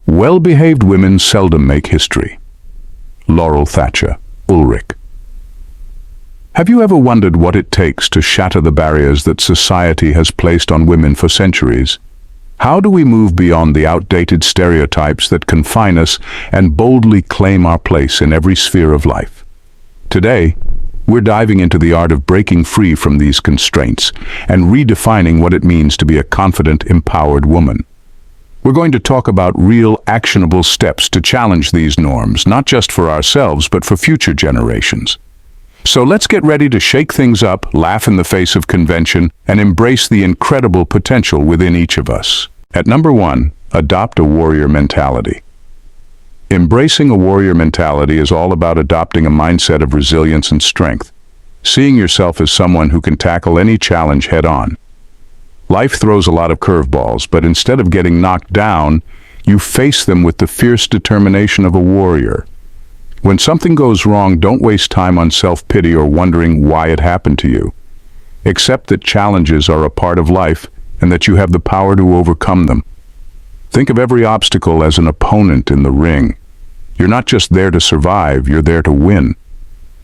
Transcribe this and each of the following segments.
Well-behaved women seldom make history. Laurel Thatcher, Ulrich. Have you ever wondered what it takes to shatter the barriers that society has placed on women for centuries? How do we move beyond the outdated stereotypes that confine us and boldly claim our place in every sphere of life? Today, we're diving into the art of breaking free from these constraints and redefining what it means to be a confident, empowered woman. We're going to talk about real, actionable steps to challenge these norms, not just for ourselves, but for future generations. So let's get ready to shake things up, laugh in the face of convention, and embrace the incredible potential within each of us. At number 1, adopt a warrior mentality. Embracing a warrior mentality is all about adopting a mindset of resilience and strength, seeing yourself as someone who can tackle any challenge head-on. Life throws a lot of curveballs, but instead of getting knocked down, you face them with the fierce determination of a warrior. When something goes wrong, don't waste time on self-pity or wondering why it happened to you. Accept that challenges are a part of life and that you have the power to overcome them. Think of every obstacle as an opponent in the ring. You're not just there to survive, you're there to win.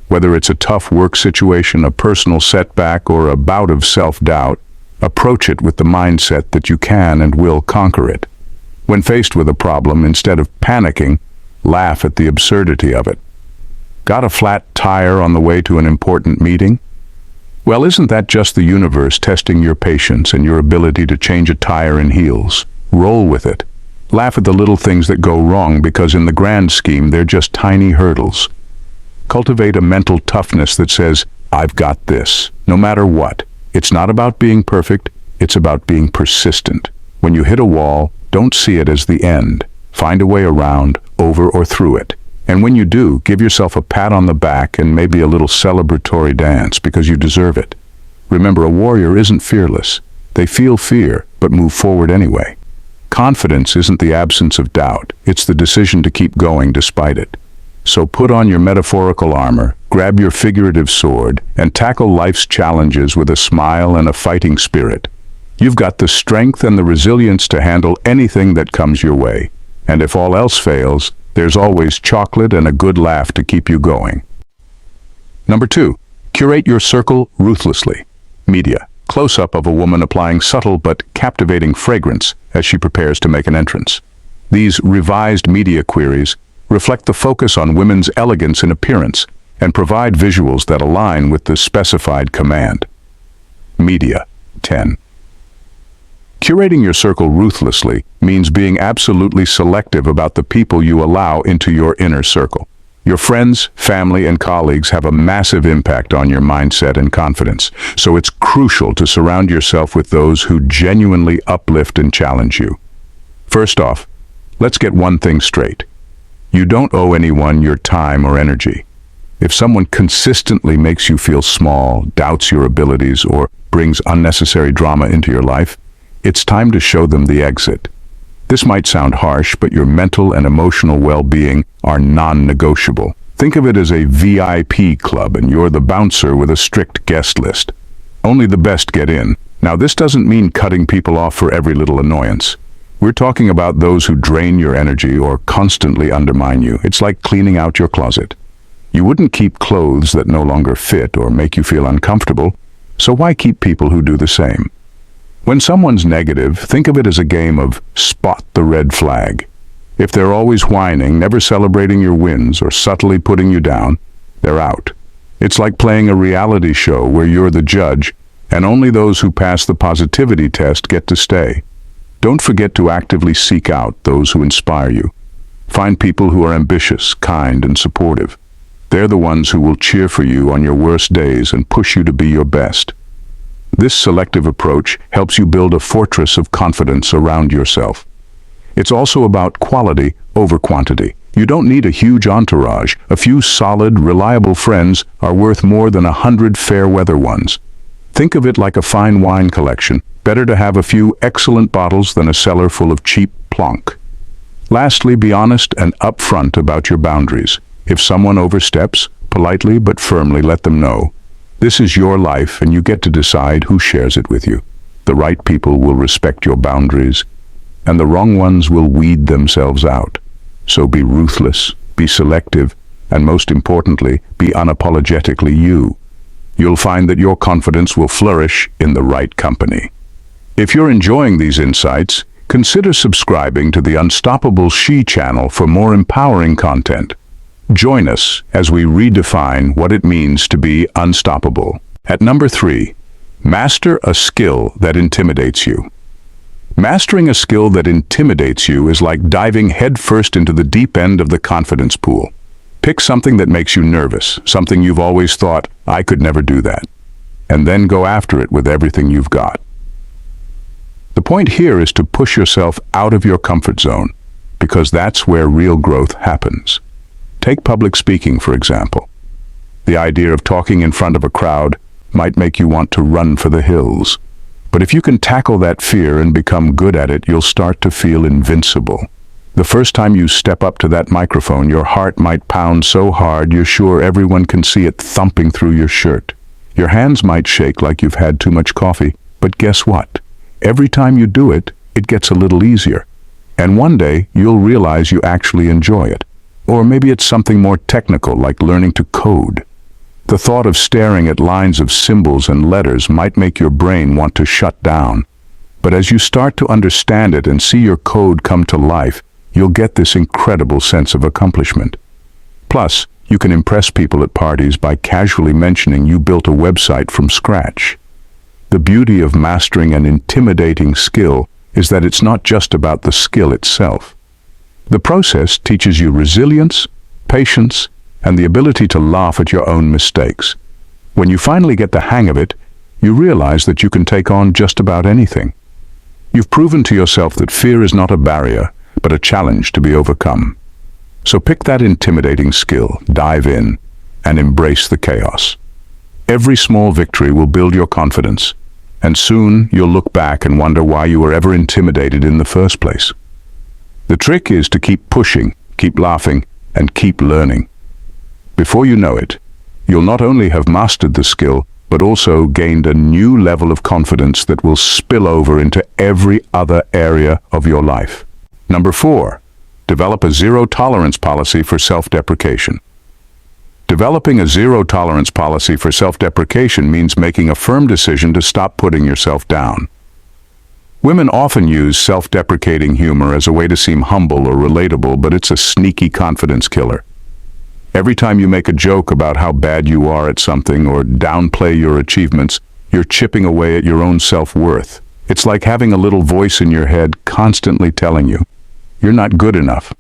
Whether it's a tough work situation, a personal setback, or a bout of self-doubt, approach it with the mindset that you can and will conquer it. When faced with a problem, instead of panicking, laugh at the absurdity of it. Got a flat tire on the way to an important meeting? Well, isn't that just the universe testing your patience and your ability to change a tire in heels? Roll with it. Laugh at the little things that go wrong, because in the grand scheme, they're just tiny hurdles. Cultivate a mental toughness that says, "I've got this," no matter what. It's not about being perfect, it's about being persistent. When you hit a wall, don't see it as the end. Find a way around, over or through it. And when you do, give yourself a pat on the back and maybe a little celebratory dance, because you deserve it. Remember, a warrior isn't fearless. They feel fear, but move forward anyway. Confidence isn't the absence of doubt, it's the decision to keep going despite it. So put on your metaphorical armor, grab your figurative sword, and tackle life's challenges with a smile and a fighting spirit. You've got the strength and the resilience to handle anything that comes your way. And if all else fails, there's always chocolate and a good laugh to keep you going. Number 2, curate your circle ruthlessly. Media. Close-up of a woman applying subtle but captivating fragrance as she prepares to make an entrance. These revised media queries reflect the focus on women's elegance in appearance and provide visuals that align with the specified command. Media. 10. Curating your circle ruthlessly means being absolutely selective about the people you allow into your inner circle. Your friends, family, and colleagues have a massive impact on your mindset and confidence, so it's crucial to surround yourself with those who genuinely uplift and challenge you. First off, let's get one thing straight. You don't owe anyone your time or energy. If someone consistently makes you feel small, doubts your abilities, or brings unnecessary drama into your life, it's time to show them the exit. This might sound harsh, but your mental and emotional well-being are non-negotiable. Think of it as a VIP club, and you're the bouncer with a strict guest list. Only the best get in. Now, this doesn't mean cutting people off for every little annoyance. We're talking about those who drain your energy or constantly undermine you. It's like cleaning out your closet. You wouldn't keep clothes that no longer fit or make you feel uncomfortable, so why keep people who do the same? When someone's negative, think of it as a game of spot the red flag. If they're always whining, never celebrating your wins, or subtly putting you down, they're out. It's like playing a reality show where you're the judge, and only those who pass the positivity test get to stay. Don't forget to actively seek out those who inspire you. Find people who are ambitious, kind, and supportive. They're the ones who will cheer for you on your worst days and push you to be your best. This selective approach helps you build a fortress of confidence around yourself. It's also about quality over quantity. You don't need a huge entourage. A few solid, reliable friends are worth more than 100 fair-weather ones. Think of it like a fine wine collection. Better to have a few excellent bottles than a cellar full of cheap plonk. Lastly, be honest and upfront about your boundaries. If someone oversteps, politely but firmly let them know. This is your life, and you get to decide who shares it with you. The right people will respect your boundaries, and the wrong ones will weed themselves out. So be ruthless, be selective, and most importantly, be unapologetically you. You'll find that your confidence will flourish in the right company. If you're enjoying these insights, consider subscribing to the Unstoppable She channel for more empowering content. Join us as we redefine what it means to be unstoppable. At number 3, master a skill that intimidates you. Mastering a skill that intimidates you is like diving headfirst into the deep end of the confidence pool. Pick something that makes you nervous, something you've always thought, I could never do that, and then go after it with everything you've got. The point here is to push yourself out of your comfort zone, because that's where real growth happens. Take public speaking, for example. The idea of talking in front of a crowd might make you want to run for the hills. But if you can tackle that fear and become good at it, you'll start to feel invincible. The first time you step up to that microphone, your heart might pound so hard you're sure everyone can see it thumping through your shirt. Your hands might shake like you've had too much coffee, but guess what? Every time you do it, it gets a little easier. And one day, you'll realize you actually enjoy it. Or maybe it's something more technical, like learning to code. The thought of staring at lines of symbols and letters might make your brain want to shut down. But as you start to understand it and see your code come to life, you'll get this incredible sense of accomplishment. Plus, you can impress people at parties by casually mentioning you built a website from scratch. The beauty of mastering an intimidating skill is that it's not just about the skill itself. The process teaches you resilience, patience, and the ability to laugh at your own mistakes. When you finally get the hang of it, you realize that you can take on just about anything. You've proven to yourself that fear is not a barrier, but a challenge to be overcome. So pick that intimidating skill, dive in, and embrace the chaos. Every small victory will build your confidence, and soon you'll look back and wonder why you were ever intimidated in the first place. The trick is to keep pushing, keep laughing, and keep learning. Before you know it, you'll not only have mastered the skill, but also gained a new level of confidence that will spill over into every other area of your life. Number 4, develop a zero-tolerance policy for self-deprecation. Developing a zero-tolerance policy for self-deprecation means making a firm decision to stop putting yourself down. Women often use self-deprecating humor as a way to seem humble or relatable, but it's a sneaky confidence killer. Every time you make a joke about how bad you are at something or downplay your achievements, you're chipping away at your own self-worth. It's like having a little voice in your head constantly telling you, you're not good enough.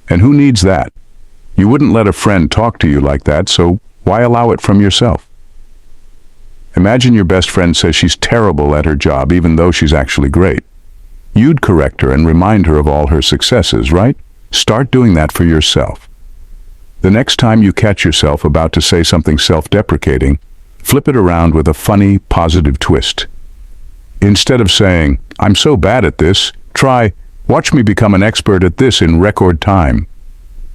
And who needs that? You wouldn't let a friend talk to you like that, so why allow it from yourself? Imagine your best friend says she's terrible at her job even though she's actually great. You'd correct her and remind her of all her successes, right? Start doing that for yourself. The next time you catch yourself about to say something self-deprecating, flip it around with a funny, positive twist. Instead of saying, I'm so bad at this, try, watch me become an expert at this in record time.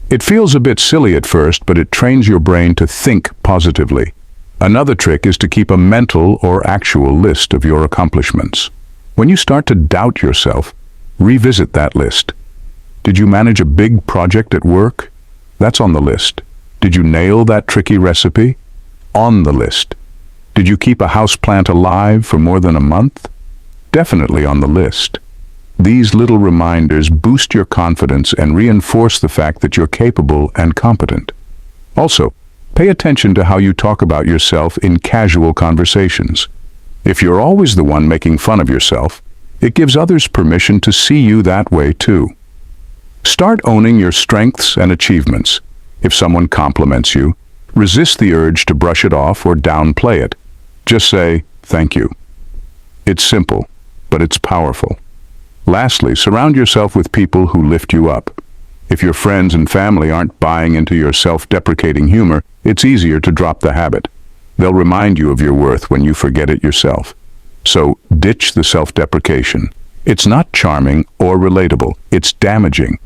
It feels a bit silly at first, but it trains your brain to think positively. Another trick is to keep a mental or actual list of your accomplishments. When you start to doubt yourself, revisit that list. Did you manage a big project at work? That's on the list. Did you nail that tricky recipe? On the list. Did you keep a houseplant alive for more than a month? Definitely on the list. These little reminders boost your confidence and reinforce the fact that you're capable and competent. Also, pay attention to how you talk about yourself in casual conversations. If you're always the one making fun of yourself, it gives others permission to see you that way too. Start owning your strengths and achievements. If someone compliments you, resist the urge to brush it off or downplay it. Just say, thank you. It's simple, but it's powerful. Lastly, surround yourself with people who lift you up. If your friends and family aren't buying into your self-deprecating humor, it's easier to drop the habit. They'll remind you of your worth when you forget it yourself. So, ditch the self-deprecation. It's not charming or relatable. It's damaging.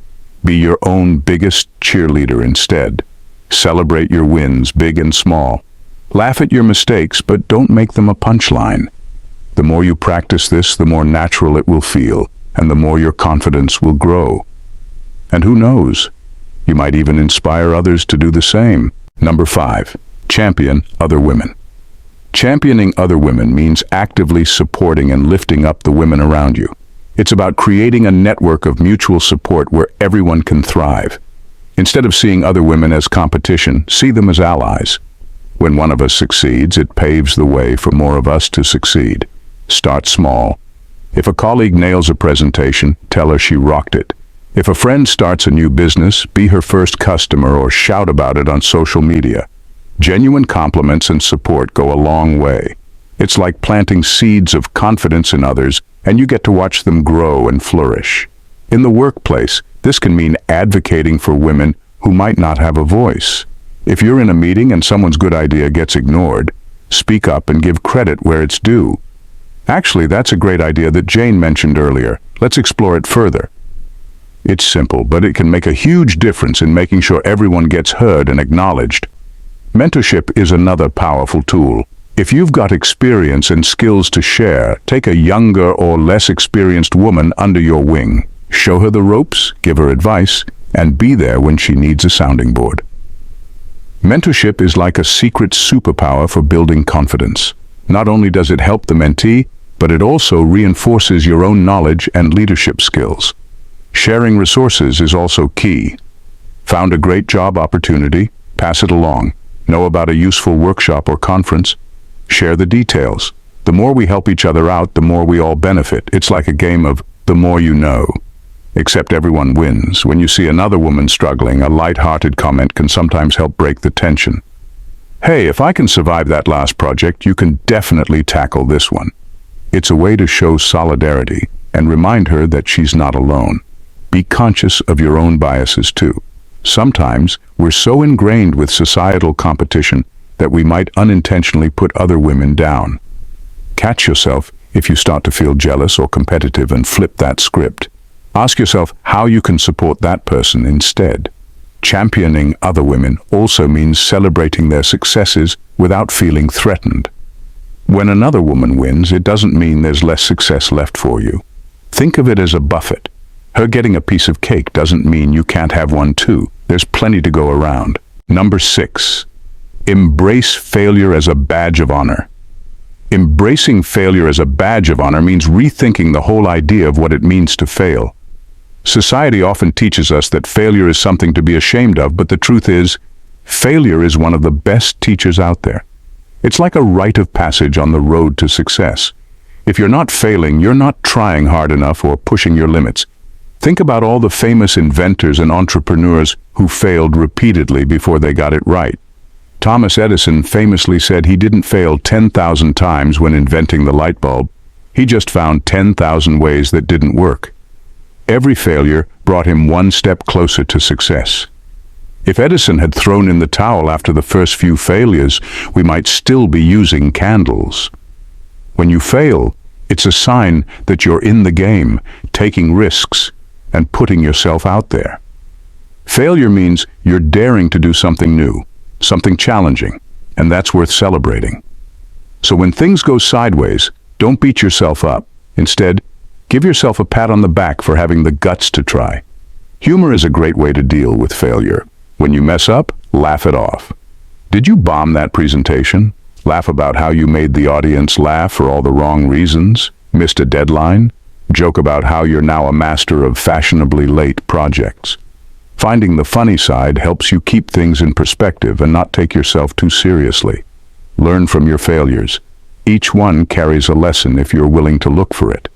Be your own biggest cheerleader instead. Celebrate your wins, big and small. Laugh at your mistakes, but don't make them a punchline. The more you practice this, the more natural it will feel. and the more your confidence will grow. And who knows, you might even inspire others to do the same. Number 5, champion other women. Championing other women means actively supporting and lifting up the women around you. It's about creating a network of mutual support where everyone can thrive. Instead of seeing other women as competition, see them as allies. When one of us succeeds, it paves the way for more of us to succeed. Start small. If a colleague nails a presentation, tell her she rocked it. If a friend starts a new business, be her first customer or shout about it on social media. Genuine compliments and support go a long way. It's like planting seeds of confidence in others, and you get to watch them grow and flourish. In the workplace, this can mean advocating for women who might not have a voice. If you're in a meeting and someone's good idea gets ignored, speak up and give credit where it's due. Actually, that's a great idea that Jane mentioned earlier. Let's explore it further. It's simple, but it can make a huge difference in making sure everyone gets heard and acknowledged. Mentorship is another powerful tool. If you've got experience and skills to share, take a younger or less experienced woman under your wing. Show her the ropes, give her advice, and be there when she needs a sounding board. Mentorship is like a secret superpower for building confidence. Not only does it help the mentee, but it also reinforces your own knowledge and leadership skills. Sharing resources is also key. Found a great job opportunity? Pass it along. Know about a useful workshop or conference? Share the details. The more we help each other out, the more we all benefit. It's like a game of the more you know. Except everyone wins. When you see another woman struggling, a light-hearted comment can sometimes help break the tension. Hey, if I can survive that last project, you can definitely tackle this one. It's a way to show solidarity and remind her that she's not alone. Be conscious of your own biases too. Sometimes we're so ingrained with societal competition that we might unintentionally put other women down. Catch yourself if you start to feel jealous or competitive and flip that script. Ask yourself how you can support that person instead. Championing other women also means celebrating their successes without feeling threatened. When another woman wins, it doesn't mean there's less success left for you. Think of it as a buffet. Her getting a piece of cake doesn't mean you can't have one too. There's plenty to go around. Number 6, embrace failure as a badge of honor. Embracing failure as a badge of honor means rethinking the whole idea of what it means to fail. Society often teaches us that failure is something to be ashamed of, but the truth is, failure is one of the best teachers out there. It's like a rite of passage on the road to success. If you're not failing, you're not trying hard enough or pushing your limits. Think about all the famous inventors and entrepreneurs who failed repeatedly before they got it right. Thomas Edison famously said he didn't fail 10,000 times when inventing the light bulb. He just found 10,000 ways that didn't work. Every failure brought him one step closer to success. If Edison had thrown in the towel after the first few failures, we might still be using candles. When you fail, it's a sign that you're in the game, taking risks, and putting yourself out there. Failure means you're daring to do something new, something challenging, and that's worth celebrating. So when things go sideways, don't beat yourself up. Instead, give yourself a pat on the back for having the guts to try. Humor is a great way to deal with failure. When you mess up, laugh it off. Did you bomb that presentation? Laugh about how you made the audience laugh for all the wrong reasons? Missed a deadline? Joke about how you're now a master of fashionably late projects. Finding the funny side helps you keep things in perspective and not take yourself too seriously. Learn from your failures. Each one carries a lesson if you're willing to look for it.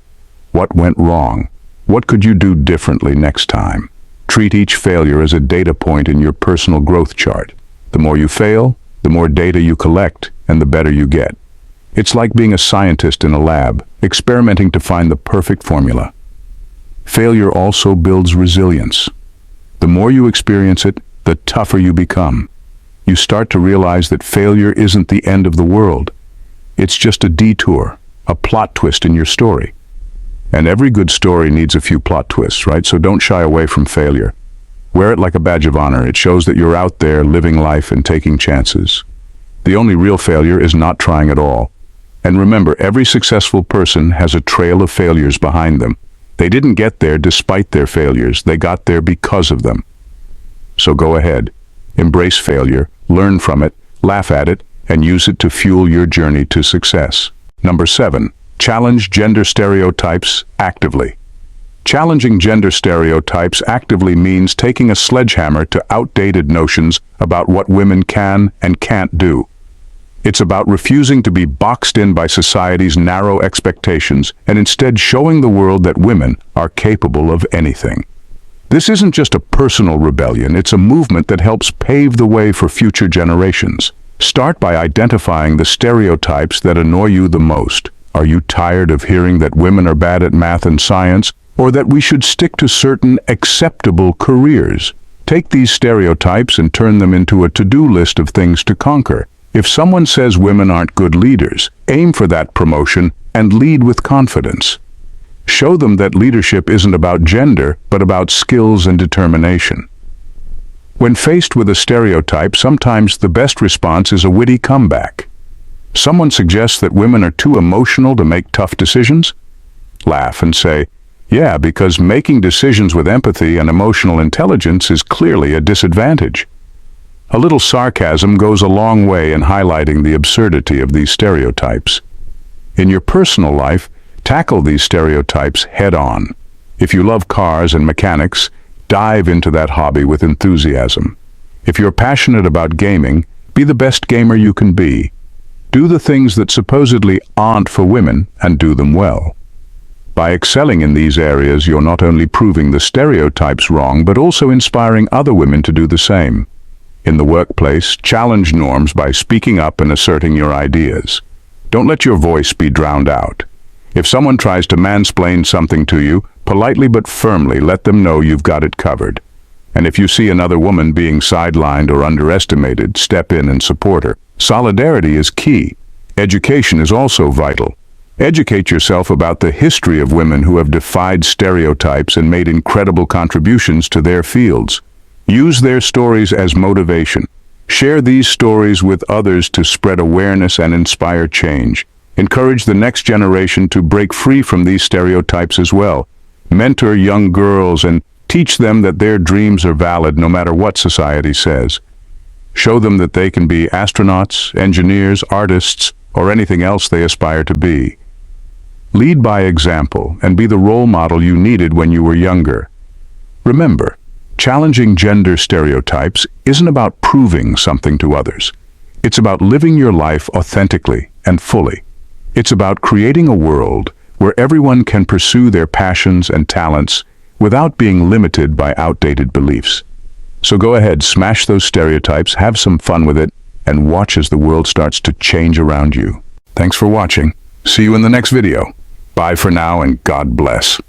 What went wrong? What could you do differently next time? Treat each failure as a data point in your personal growth chart. The more you fail, the more data you collect, and the better you get. It's like being a scientist in a lab, experimenting to find the perfect formula. Failure also builds resilience. The more you experience it, the tougher you become. You start to realize that failure isn't the end of the world. It's just a detour, a plot twist in your story. And every good story needs a few plot twists, right? So don't shy away from failure. Wear it like a badge of honor. It shows that you're out there living life and taking chances. The only real failure is not trying at all. And remember, every successful person has a trail of failures behind them. They didn't get there despite their failures. They got there because of them. So go ahead. Embrace failure, learn from it, laugh at it, and use it to fuel your journey to success. Number 7. Challenge gender stereotypes actively. Challenging gender stereotypes actively means taking a sledgehammer to outdated notions about what women can and can't do. It's about refusing to be boxed in by society's narrow expectations and instead showing the world that women are capable of anything. This isn't just a personal rebellion, it's a movement that helps pave the way for future generations. Start by identifying the stereotypes that annoy you the most. Are you tired of hearing that women are bad at math and science, or that we should stick to certain acceptable careers? Take these stereotypes and turn them into a to-do list of things to conquer. If someone says women aren't good leaders, aim for that promotion and lead with confidence. Show them that leadership isn't about gender, but about skills and determination. When faced with a stereotype, sometimes the best response is a witty comeback. Someone suggests that women are too emotional to make tough decisions? Laugh and say, yeah, because making decisions with empathy and emotional intelligence is clearly a disadvantage. A little sarcasm goes a long way in highlighting the absurdity of these stereotypes. In your personal life, tackle these stereotypes head-on. If you love cars and mechanics, dive into that hobby with enthusiasm. If you're passionate about gaming, be the best gamer you can be. Do the things that supposedly aren't for women and do them well. By excelling in these areas, you're not only proving the stereotypes wrong, but also inspiring other women to do the same. In the workplace, challenge norms by speaking up and asserting your ideas. Don't let your voice be drowned out. If someone tries to mansplain something to you, politely but firmly let them know you've got it covered. And if you see another woman being sidelined or underestimated, step in and support her. Solidarity is key. Education is also vital. Educate yourself about the history of women who have defied stereotypes and made incredible contributions to their fields. Use their stories as motivation. Share these stories with others to spread awareness and inspire change. Encourage the next generation to break free from these stereotypes as well. Mentor young girls and teach them that their dreams are valid no matter what society says. Show them that they can be astronauts, engineers, artists, or anything else they aspire to be. Lead by example and be the role model you needed when you were younger. Remember, challenging gender stereotypes isn't about proving something to others. It's about living your life authentically and fully. It's about creating a world where everyone can pursue their passions and talents without being limited by outdated beliefs. So go ahead, smash those stereotypes, have some fun with it, and watch as the world starts to change around you. Thanks for watching. See you in the next video. Bye for now and God bless.